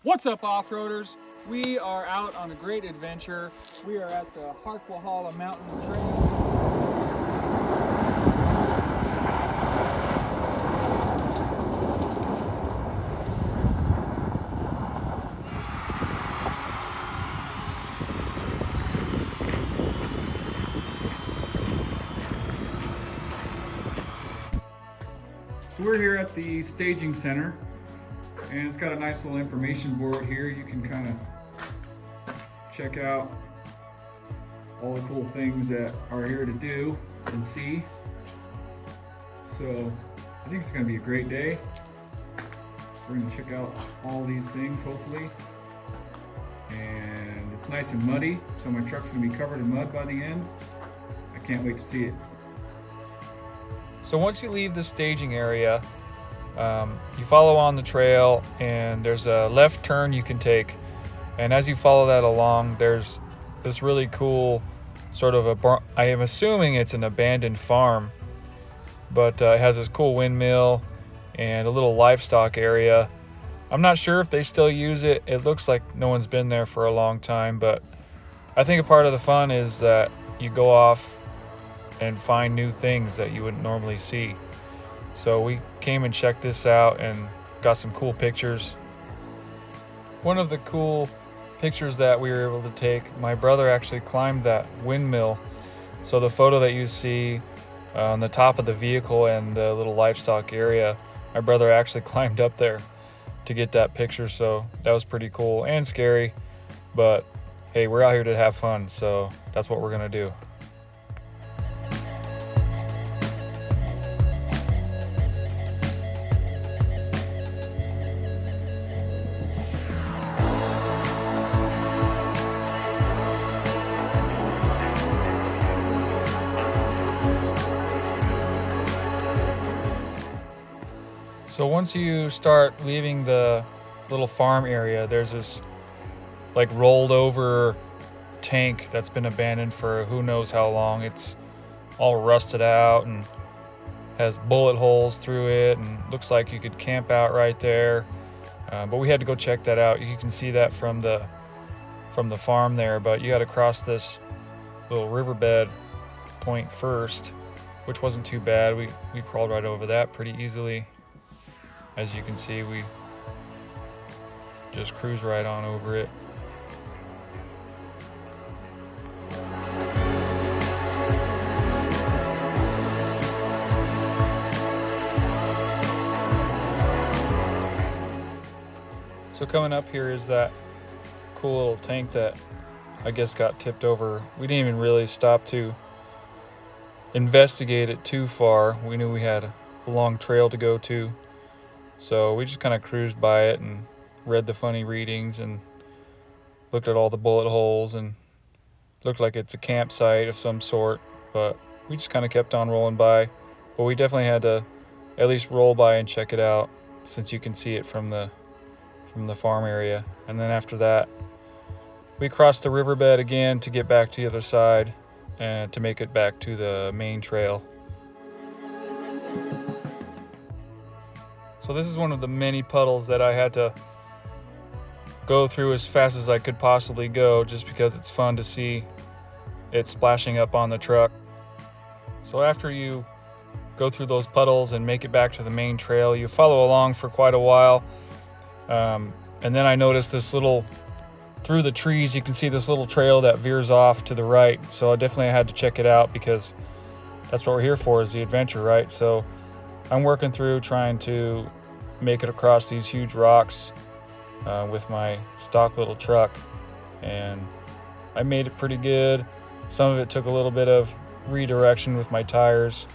What's up, off-roaders? We are out on a great adventure. We are at the Harquahala Mountain Trail. So we're here at the staging center, and it's got a nice little information board here. You can kind of check out all the cool things that are here to do and see. So I think it's going to be a great day. We're going to check out all these things, hopefully. And it's nice and muddy, so my truck's going to be covered in mud by the end. I can't wait to see it. So once you leave the staging area, you follow on the trail, and there's a left turn you can take. And as you follow that along, there's this really cool sort of I am assuming it's an abandoned farm, but it has this cool windmill and a little livestock area. I'm not sure if they still use it. It looks like no one's been there for a long time, but I think a part of the fun is that you go off and find new things that you wouldn't normally see. So we came and checked this out and got some cool pictures. One of the cool pictures that we were able to take, my brother actually climbed that windmill. So the photo that you see on the top of the vehicle and the little livestock area, my brother actually climbed up there to get that picture. So that was pretty cool and scary, but hey, we're out here to have fun, so that's what we're gonna do. So once you start leaving the little farm area, there's this like rolled over tank that's been abandoned for who knows how long. It's all rusted out and has bullet holes through it, and looks like you could camp out right there. But we had to go check that out. You can see that from the farm there, but you got to cross this little riverbed point first, which wasn't too bad. We crawled right over that pretty easily. As you can see, we just cruise right on over it. So coming up here is that cool little tank that I guess got tipped over. We didn't even really stop to investigate it too far. We knew we had a long trail to go to. So we just kind of cruised by it and read the funny readings and looked at all the bullet holes, and looked like it's a campsite of some sort, but we just kind of kept on rolling by. But we definitely had to at least roll by and check it out, since you can see it from the farm area. And then after that, we crossed the riverbed again to get back to the other side and to make it back to the main trail. So this is one of the many puddles that I had to go through as fast as I could possibly go, just because it's fun to see it splashing up on the truck. So after you go through those puddles and make it back to the main trail, you follow along for quite a while. And then I noticed this little, through the trees, you can see this little trail that veers off to the right. So I definitely had to check it out, because that's what we're here for, is the adventure, right? So I'm working through trying to make it across these huge rocks with my stock little truck, and I made it pretty good. Some of it took a little bit of redirection with my tires,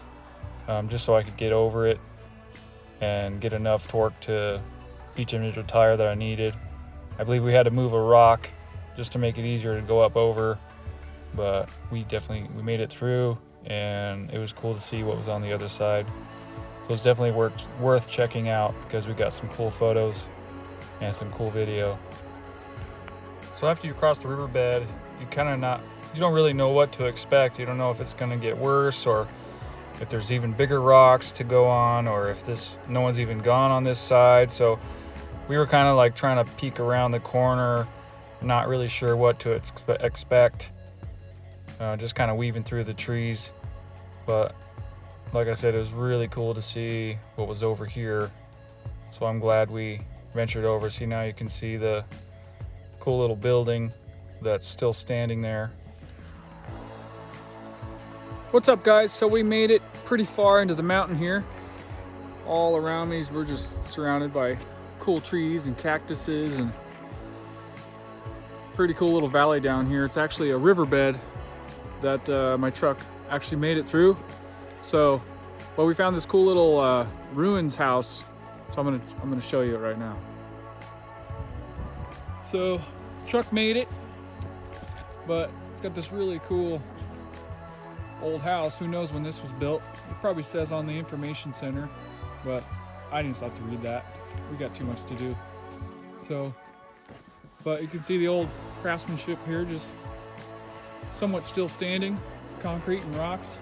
just so I could get over it and get enough torque to each individual tire that I needed. I believe we had to move a rock just to make it easier to go up over, but we made it through, and it was cool to see what was on the other side. So it's definitely worth checking out, because we got some cool photos and some cool video. So after you cross the riverbed, you don't really know what to expect. You don't know if it's going to get worse, or if there's even bigger rocks to go on, or if no one's even gone on this side. So we were kind of like trying to peek around the corner, not really sure what to expect, just kind of weaving through the trees. But like I said, it was really cool to see what was over here. So I'm glad we ventured over. See, now you can see the cool little building that's still standing there. What's up, guys? So we made it pretty far into the mountain here. All around me, we're just surrounded by cool trees and cactuses and pretty cool little valley down here. It's actually a riverbed that my truck actually made it through. So, but we found this cool little ruins house. So I'm gonna show you it right now. So, truck made it, but it's got this really cool old house. Who knows when this was built? It probably says on the information center, but I didn't stop to read that. We got too much to do. So, but you can see the old craftsmanship here, just somewhat still standing, concrete and rocks.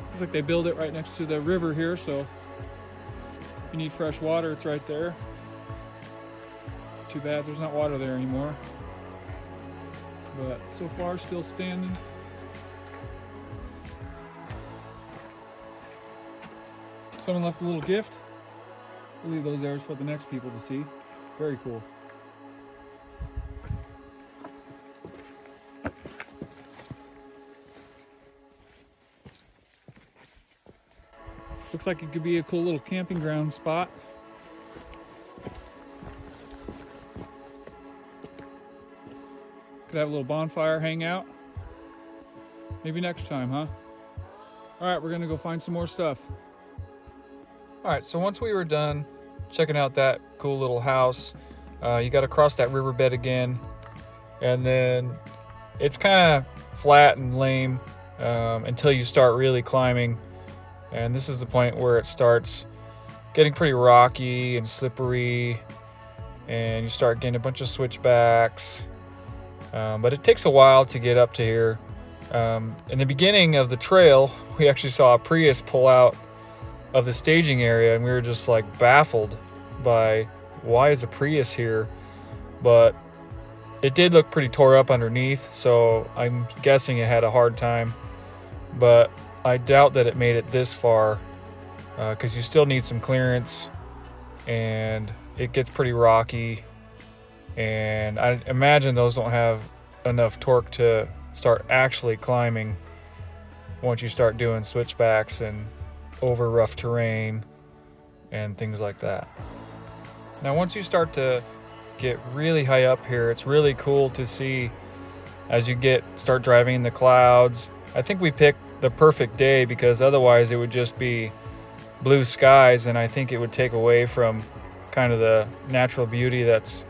Looks like they built it right next to the river here, so if you need fresh water, it's right there. Too bad there's not water there anymore. But so far, still standing. Someone left a little gift. We'll leave those there for the next people to see. Very cool. Looks like it could be a cool little camping ground spot. Could have a little bonfire, hang out. Maybe next time, huh? All right, we're gonna go find some more stuff. All right, so once we were done checking out that cool little house, you got to cross that riverbed again, and then it's kind of flat and lame until you start really climbing, and this is the point where it starts getting pretty rocky and slippery, and you start getting a bunch of switchbacks, but it takes a while to get up to here. In the beginning of the trail, we actually saw a Prius pull out of the staging area, and we were just like baffled by why is a Prius here, but it did look pretty tore up underneath, so I'm guessing it had a hard time, but I doubt that it made it this far because you still need some clearance and it gets pretty rocky, and I imagine those don't have enough torque to start actually climbing once you start doing switchbacks and over rough terrain and things like that. Now, once you start to get really high up here, it's really cool to see as you start driving in the clouds. I think we picked the perfect day because otherwise it would just be blue skies, and I think it would take away from kind of the natural beauty that's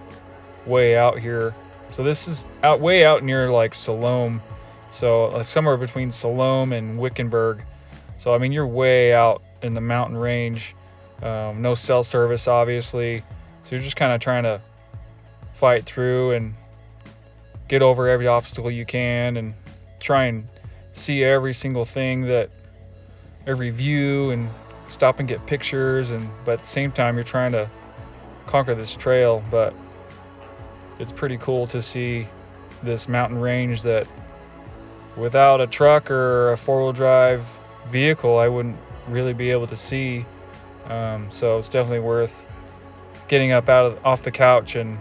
way out here. So this is way out near like Solome, so somewhere between Solome and Wickenburg. So, I mean, you're way out in the mountain range, no cell service, obviously. So you're just kind of trying to fight through and get over every obstacle you can and try and see every single thing, every view, and stop and get pictures. But at the same time, you're trying to conquer this trail. But it's pretty cool to see this mountain range that without a truck or a four-wheel drive vehicle I wouldn't really be able to see, so it's definitely worth getting up off the couch and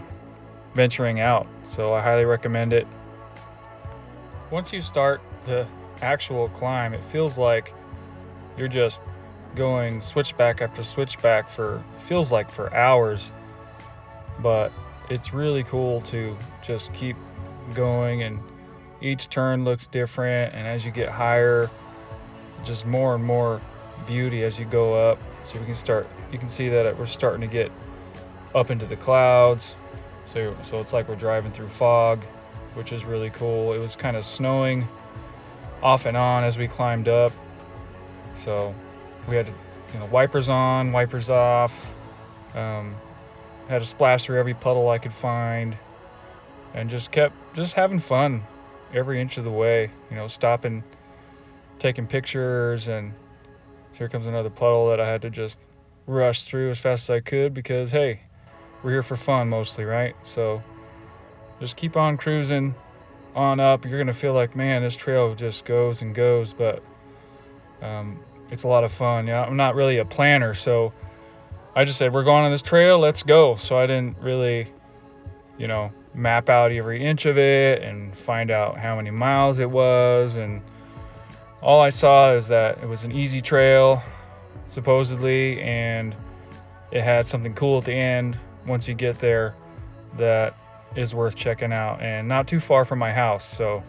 venturing out. So I highly recommend it. Once you start the actual climb, it feels like you're just going switchback after switchback for hours, but it's really cool to just keep going, and each turn looks different, and as you get higher, just more and more beauty as you go up. So you can see that we're starting to get up into the clouds, so it's like we're driving through fog, which is really cool. It was kind of snowing off and on as we climbed up, so we had to, wipers on, wipers off, had to splash through every puddle I could find, and just kept having fun every inch of the way, stopping, taking pictures. And here comes another puddle that I had to just rush through as fast as I could because, hey, we're here for fun mostly, right? So just keep on cruising on up. You're gonna feel like, man, this trail just goes and goes, but it's a lot of fun. Yeah, I'm not really a planner, so I just said, we're going on this trail, let's go. So I didn't really, map out every inch of it and find out how many miles it was. And all I saw is that it was an easy trail, supposedly, and it had something cool at the end once you get there that is worth checking out, and not too far from my house. So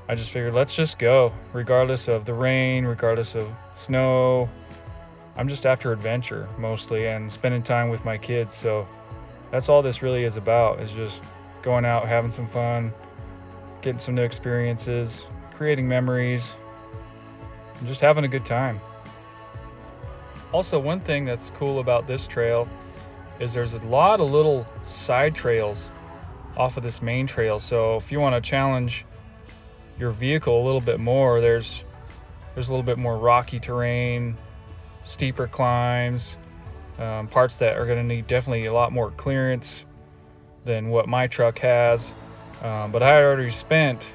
I just figured, let's just go, regardless of the rain, regardless of snow. I'm just after adventure mostly, and spending time with my kids. So that's all this really is about, is just going out, having some fun, getting some new experiences, creating memories, and just having a good time. Also, one thing that's cool about this trail is there's a lot of little side trails off of this main trail. So if you want to challenge your vehicle a little bit more, there's a little bit more rocky terrain, steeper climbs, parts that are going to need definitely a lot more clearance than what my truck has. But I had already spent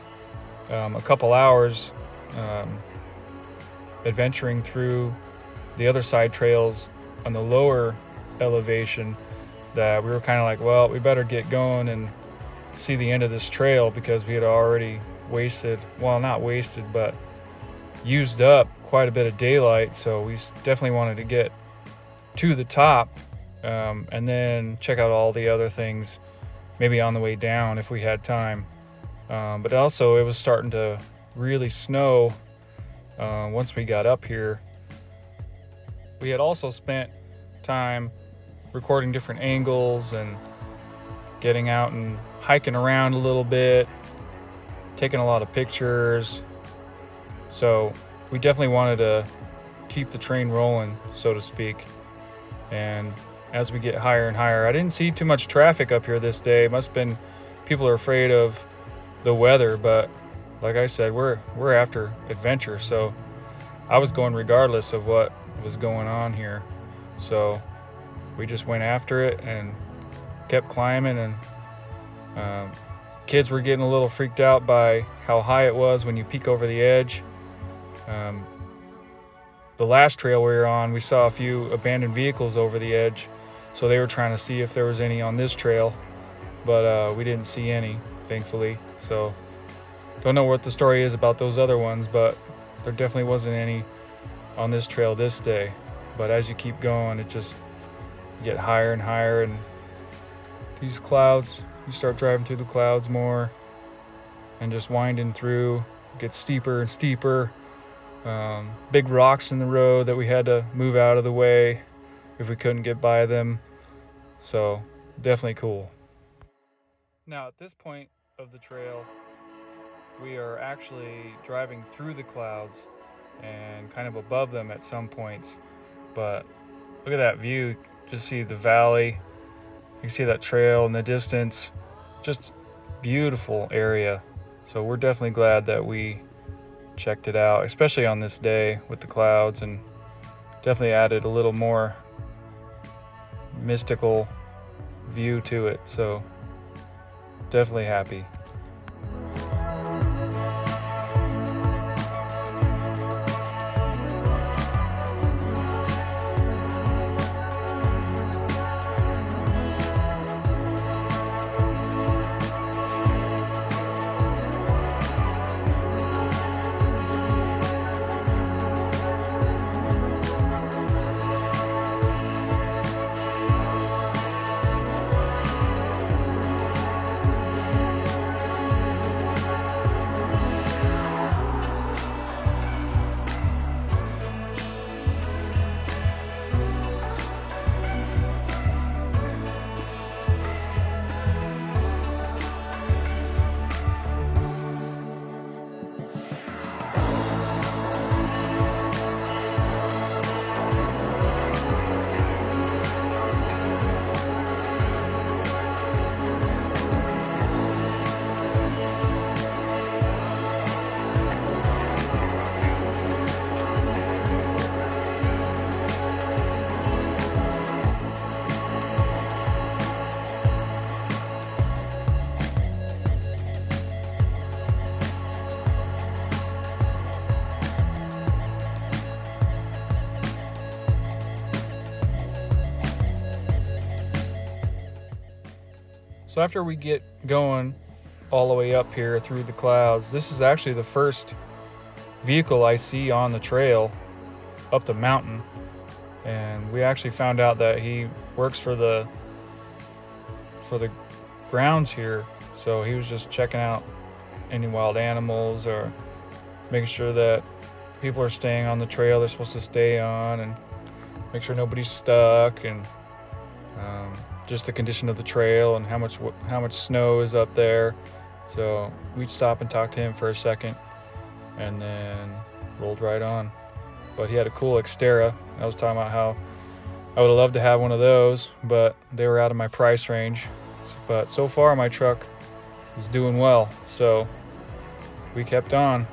a couple hours adventuring through the other side trails on the lower elevation, that we were kind of like, well, we better get going and see the end of this trail, because we had already not wasted, but used up quite a bit of daylight. So we definitely wanted to get to the top and then check out all the other things maybe on the way down if we had time. But also it was starting to really snow once we got up here. We had also spent time recording different angles and getting out and hiking around a little bit, taking a lot of pictures. So we definitely wanted to keep the train rolling, so to speak. And as we get higher and higher, I didn't see too much traffic up here this day. It must have been people are afraid of the weather, but like I said, we're after adventure. So I was going regardless of what was going on here. So we just went after it and kept climbing, and kids were getting a little freaked out by how high it was when you peek over the edge. The last trail we were on, we saw a few abandoned vehicles over the edge, so they were trying to see if there was any on this trail, but we didn't see any, thankfully. So don't know what the story is about those other ones, but there definitely wasn't any on this trail this day. But as you keep going, it just get higher and higher, and these clouds, you start driving through the clouds more and just winding through, it gets steeper and steeper. Big rocks in the road that we had to move out of the way if we couldn't get by them. So definitely cool. Now at this point of the trail, we are actually driving through the clouds and kind of above them at some points. But look at that view. Just see the valley. You can see that trail in the distance. Just beautiful area. So we're definitely glad that we checked it out, especially on this day with the clouds, and definitely added a little more mystical view to it. So definitely happy. So after we get going all the way up here through the clouds, this is actually the first vehicle I see on the trail up the mountain. And we actually found out that he works for the grounds here. So he was just checking out any wild animals or making sure that people are staying on the trail they're supposed to stay on, and make sure nobody's stuck, and just the condition of the trail and how much snow is up there. So we'd stop and talk to him for a second and then rolled right on. But he had a cool Xterra. I was talking about how I would have loved to have one of those, but they were out of my price range. But so far my truck was doing well, so we kept on.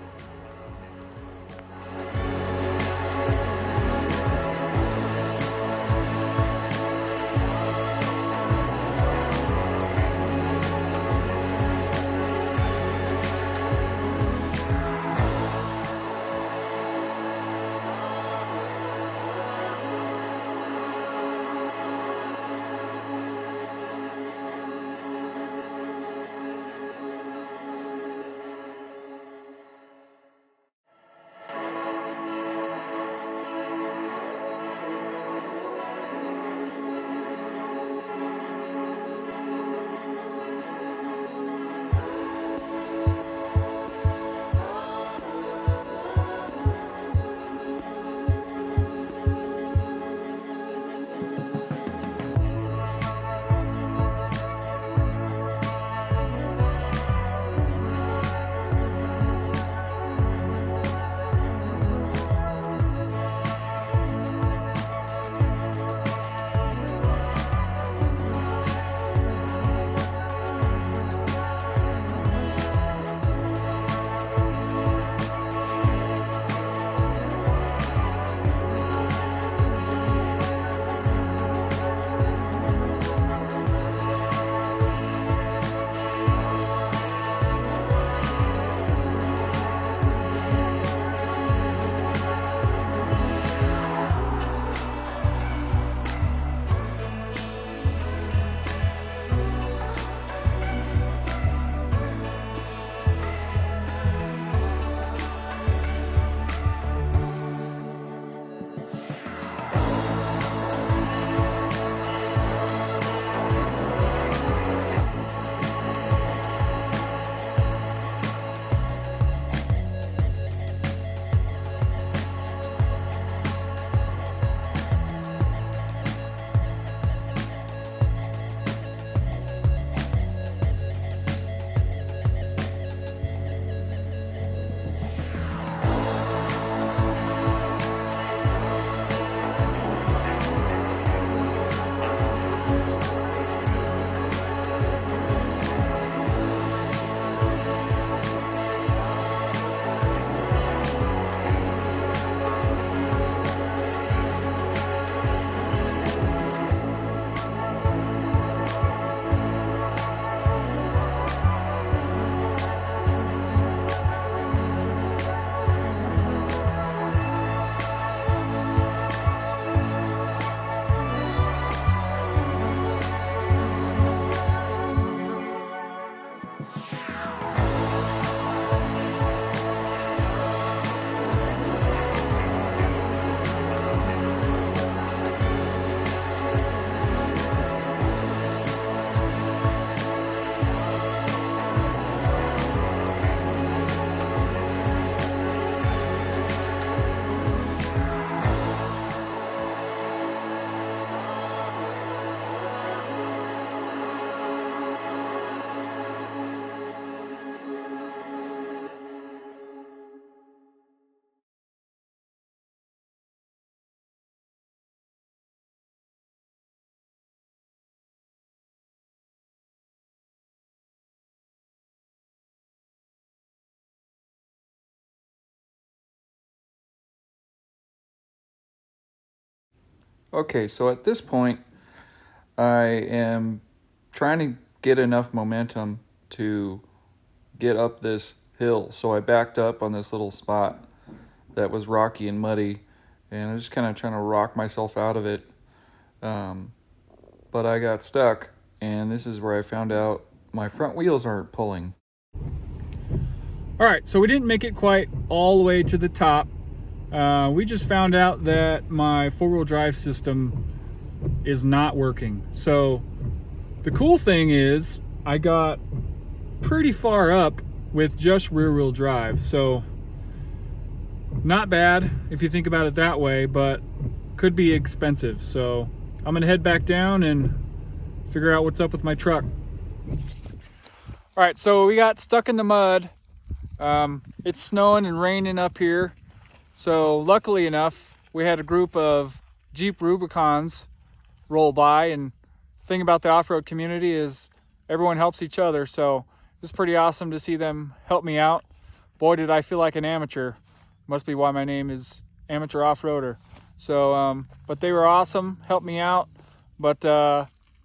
Okay, so at this point, I am trying to get enough momentum to get up this hill. So I backed up on this little spot that was rocky and muddy, and I was just kind of trying to rock myself out of it. But I got stuck, and this is where I found out my front wheels aren't pulling. All right, so we didn't make it quite all the way to the top. We just found out that my four-wheel drive system is not working. So the cool thing is I got pretty far up with just rear-wheel drive. So not bad if you think about it that way, but could be expensive. So I'm gonna head back down and figure out what's up with my truck. All right, so we got stuck in the mud. It's snowing and raining up here. So luckily enough, we had a group of Jeep Rubicons roll by, and the thing about the off-road community is everyone helps each other. So it's pretty awesome to see them help me out. Boy, did I feel like an amateur. Must be why my name is Amateur Off-Roader. So, but they were awesome, helped me out, but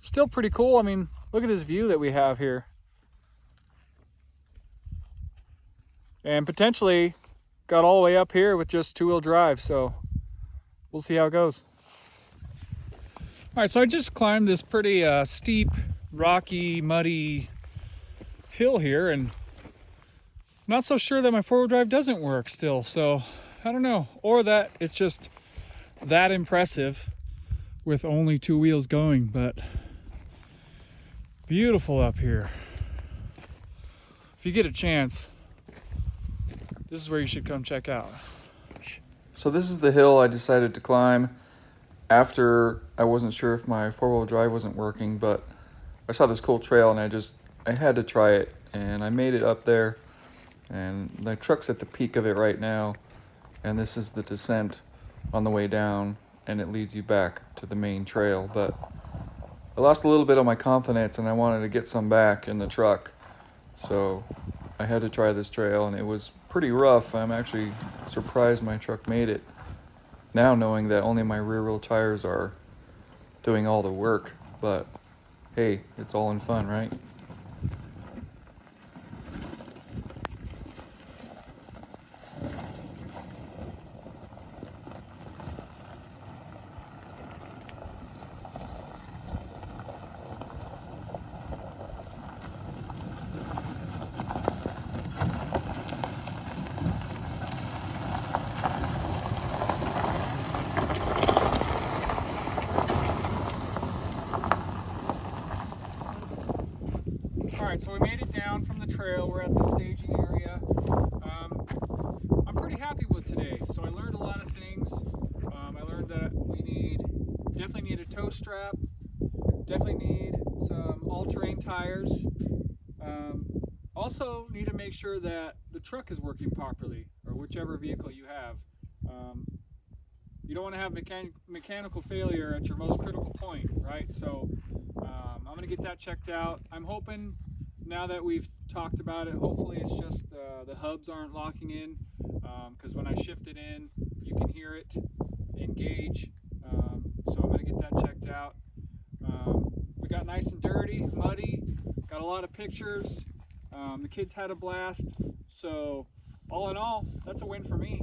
still pretty cool. I mean, look at this view that we have here. And potentially got all the way up here with just two-wheel drive, so we'll see how it goes. All right, so I just climbed this pretty steep, rocky, muddy hill here, and I'm not so sure that my four-wheel drive doesn't work still, so I don't know. Or that it's just that impressive with only two wheels going, but beautiful up here. If you get a chance, this is where you should come check out. So this is the hill I decided to climb after I wasn't sure if my four-wheel drive wasn't working, but I saw this cool trail and I had to try it, and I made it up there, and my truck's at the peak of it right now, and this is the descent on the way down, and it leads you back to the main trail. But I lost a little bit of my confidence and I wanted to get some back in the truck, so I had to try this trail, and it was pretty rough. I'm actually surprised my truck made it now, knowing that only my rear wheel tires are doing all the work. But hey, it's all in fun, right? Alright, so we made it down from the trail. We're at the staging area. I'm pretty happy with today. So I learned a lot of things. I learned that we definitely need a tow strap, definitely need some all-terrain tires. Also need to make sure that the truck is working properly, or whichever vehicle you have. You don't want to have mechanical failure at your most critical point, right? So I'm going to get that checked out. I'm hoping, now that we've talked about it, hopefully it's just the hubs aren't locking in, because when I shift it in, you can hear it engage. So I'm going to get that checked out. We got nice and dirty, muddy, got a lot of pictures. The kids had a blast. So all in all, that's a win for me.